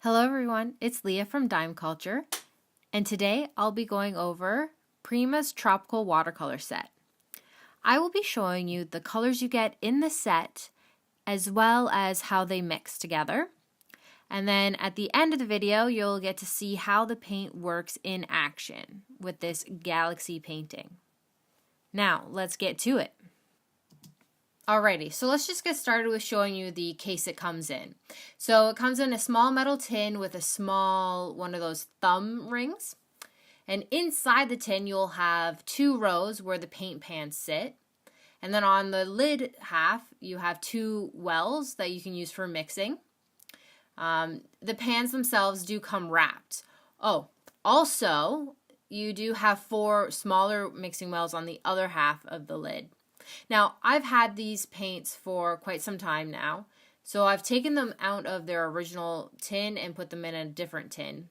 Hello everyone, it's Leah from Dime Culture, and today I'll be going over Prima's Tropical Watercolor Set. I will be showing you the colors you get in the set as well as how they mix together. And then at the end of the video, you'll get to see how the paint works in action with this galaxy painting. Now, let's get to it. Alrighty, so let's just get started with showing you the case it comes in. So it comes in a small metal tin with a small one of those thumb rings. And inside the tin you'll have two rows where the paint pans sit. And then on the lid half you have two wells that you can use for mixing. The pans themselves do come wrapped. Oh, also you do have four smaller mixing wells on the other half of the lid. Now, I've had these paints for quite some time now, so I've taken them out of their original tin and put them in a different tin.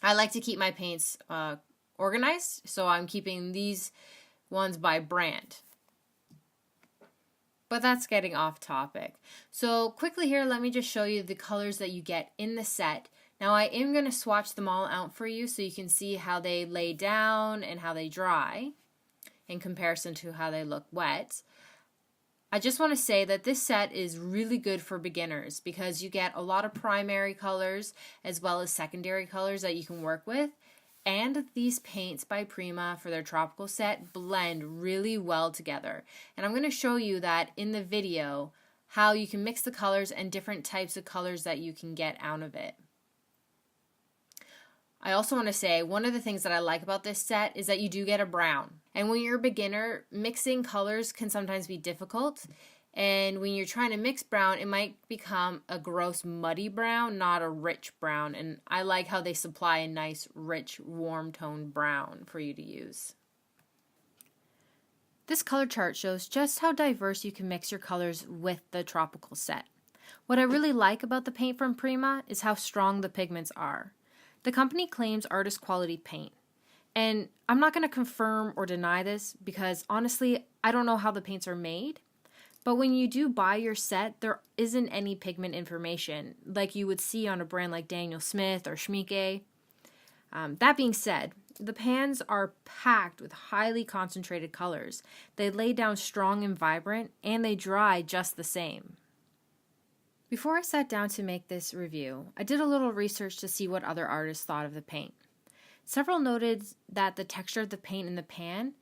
I like to keep my paints organized, so I'm keeping these ones by brand. But that's getting off topic. So quickly here, let me just show you the colors that you get in the set. Now, I am going to swatch them all out for you so you can see how they lay down and how they dry in comparison to how they look wet. I just want to say that this set is really good for beginners because you get a lot of primary colors as well as secondary colors that you can work with. And these paints by Prima for their tropical set blend really well together. And I'm going to show you that in the video how you can mix the colors and different types of colors that you can get out of it. I also want to say one of the things that I like about this set is that you do get a brown. And when you're a beginner, mixing colors can sometimes be difficult. And when you're trying to mix brown, it might become a gross muddy brown, not a rich brown. And I like how they supply a nice, rich, warm toned brown for you to use. This color chart shows just how diverse you can mix your colors with the tropical set. What I really like about the paint from Prima is how strong the pigments are. The company claims artist quality paint, and I'm not going to confirm or deny this because honestly, I don't know how the paints are made, but when you do buy your set, there isn't any pigment information like you would see on a brand like Daniel Smith or Schmincke. That being said, the pans are packed with highly concentrated colors. They lay down strong and vibrant, and they dry just the same. Before I sat down to make this review, I did a little research to see what other artists thought of the paint. Several noted that the texture of the paint in the pan,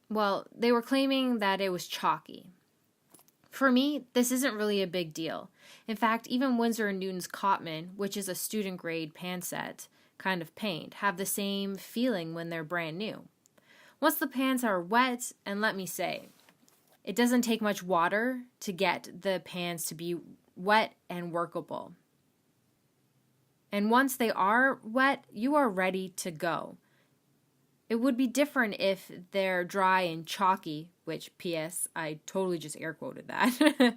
well, they were claiming that it was chalky. For me, this isn't really a big deal. In fact, even Winsor & Newton's Cotman, which is a student grade pan set kind of paint, have the same feeling when they're brand new. Once the pans are wet, and let me say, it doesn't take much water to get the pans to be wet and workable. And once they are wet, you are ready to go. It would be different if they're dry and chalky, which, P.S., I totally just air quoted that,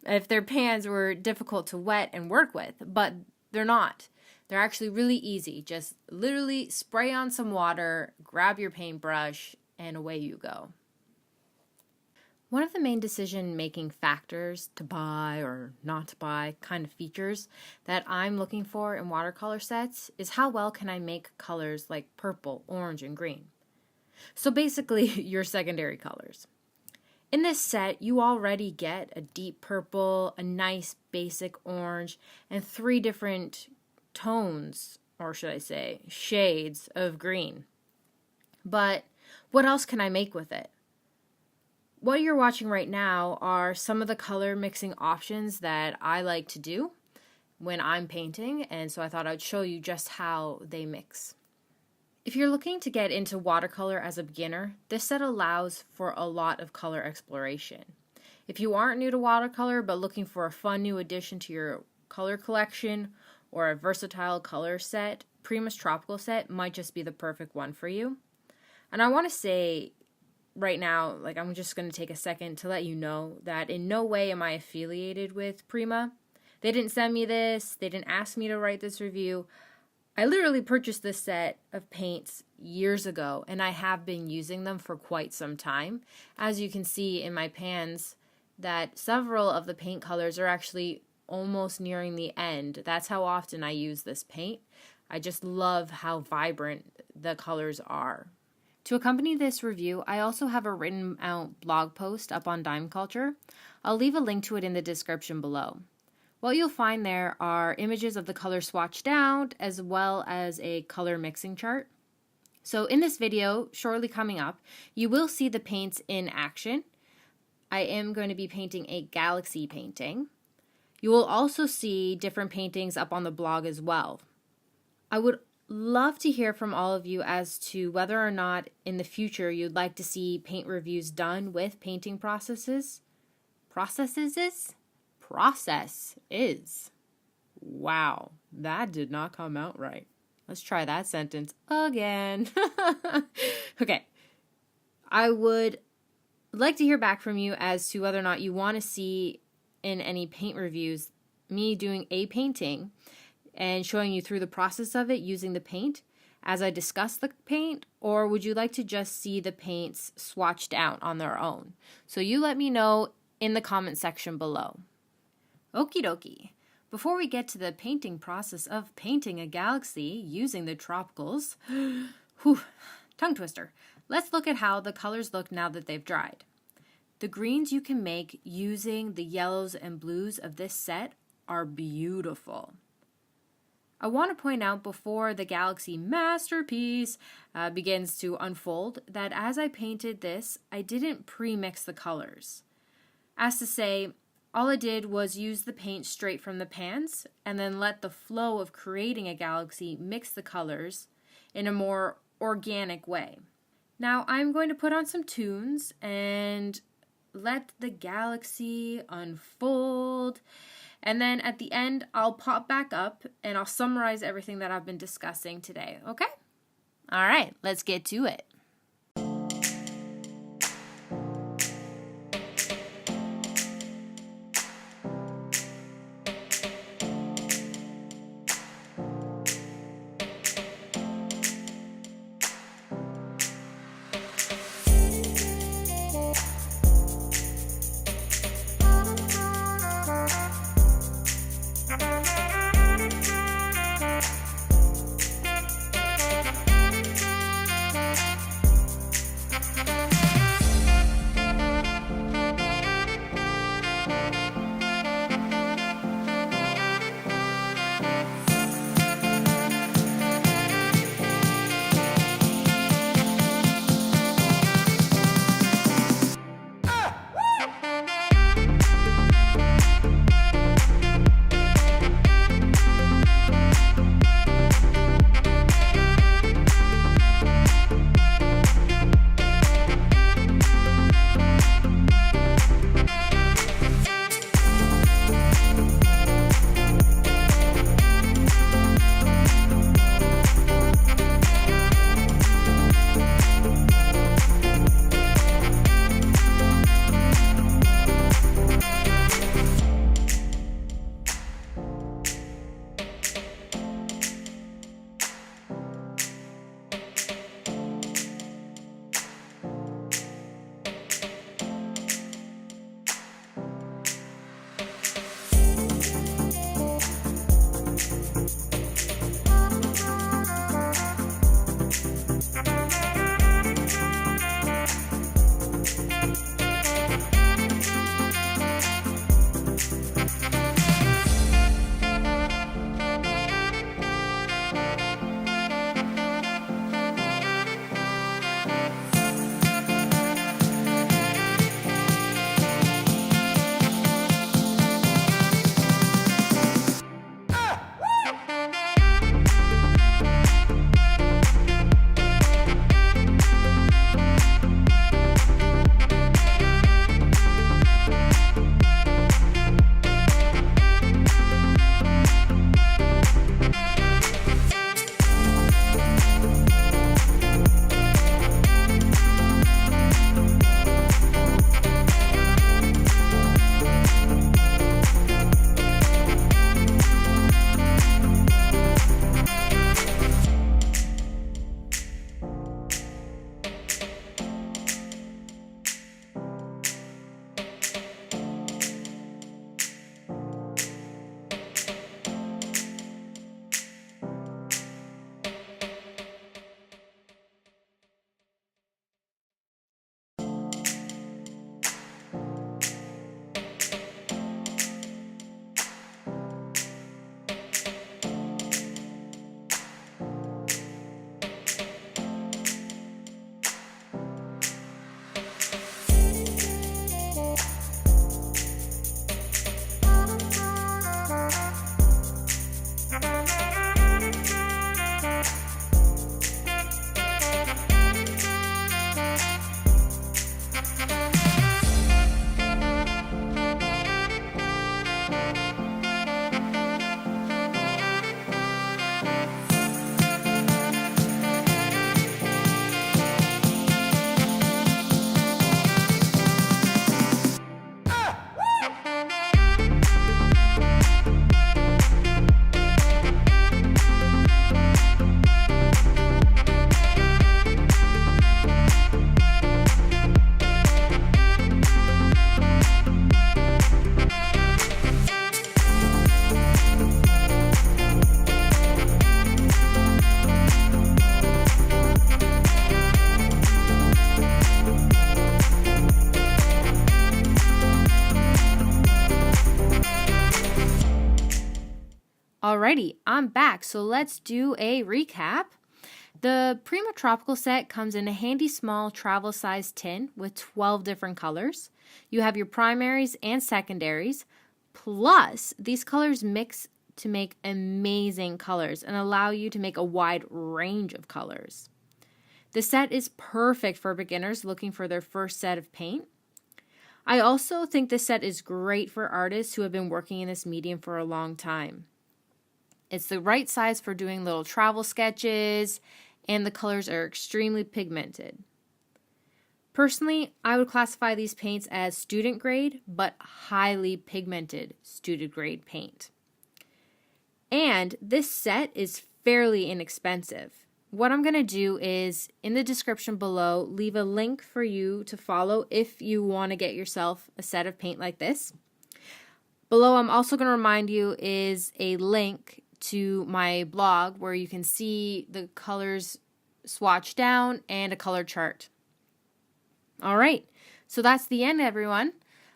if their pans were difficult to wet and work with, but they're not. They're actually really easy. Just literally spray on some water, grab your paintbrush, and away you go. One of the main decision-making factors to buy or not to buy kind of features that I'm looking for in watercolor sets is how well can I make colors like purple, orange, and green. So basically, your secondary colors. In this set, you already get a deep purple, a nice basic orange, and 3 different tones, or should I say, shades of green. But what else can I make with it? What you're watching right now are some of the color mixing options that I like to do when I'm painting, and so I thought I'd show you just how they mix. If you're looking to get into watercolor as a beginner, this set allows for a lot of color exploration. If you aren't new to watercolor but looking for a fun new addition to your color collection or a versatile color set, Prima's Tropical Set might just be the perfect one for you. And I want to say right now, I'm just going to take a second to let you know that in no way am I affiliated with Prima. They didn't send me this. They didn't ask me to write this review. I literally purchased this set of paints years ago, and I have been using them for quite some time. As you can see in my pans, that several of the paint colors are actually almost nearing the end. That's how often I use this paint. I just love how vibrant the colors are. To accompany this review, I also have a written out blog post up on Dime Culture. I'll leave a link to it in the description below. What you'll find there are images of the colors swatched out, as well as a color mixing chart. So in this video, shortly coming up, you will see the paints in action. I am going to be painting a galaxy painting. You will also see different paintings up on the blog as well. I would love to hear from all of you as to whether or not in the future you'd like to see paint reviews done with painting processes. Wow, that did not come out right. Let's try that sentence again. Okay. I would like to hear back from you as to whether or not you want to see in any paint reviews me doing a painting and showing you through the process of it using the paint as I discuss the paint, or would you like to just see the paints swatched out on their own? So you let me know in the comment section below. Okie dokie. Before we get to the painting process of painting a galaxy using the tropicals, tongue twister, let's look at how the colors look now that they've dried. The greens you can make using the yellows and blues of this set are beautiful. I want to point out before the galaxy masterpiece begins to unfold that as I painted this, I didn't pre-mix the colors. As to say, all I did was use the paint straight from the pans and then let the flow of creating a galaxy mix the colors in a more organic way. Now I'm going to put on some tunes and let the galaxy unfold. And then at the end, I'll pop back up and I'll summarize everything that I've been discussing today, okay? All right, let's get to it. Alrighty, I'm back, so let's do a recap. The Prima Tropical Set comes in a handy small travel size tin with 12 different colors. You have your primaries and secondaries, plus these colors mix to make amazing colors and allow you to make a wide range of colors. The set is perfect for beginners looking for their first set of paint. I also think this set is great for artists who have been working in this medium for a long time. It's the right size for doing little travel sketches, and the colors are extremely pigmented. Personally, I would classify these paints as student grade, but highly pigmented student grade paint. And this set is fairly inexpensive. What I'm going to do is, in the description below, leave a link for you to follow if you want to get yourself a set of paint like this. Below, I'm also going to remind you, is a link to my blog where you can see the colors swatched down and a color chart. All right, so that's the end, everyone.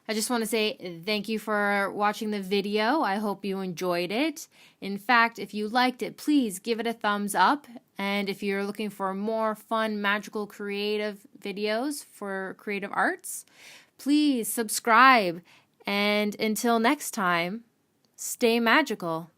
I just want to say thank you for watching the video. I hope you enjoyed it. In fact, if you liked it, please give it a thumbs up. And if you're looking for more fun, magical, creative videos for creative arts, please subscribe. And until next time, stay magical.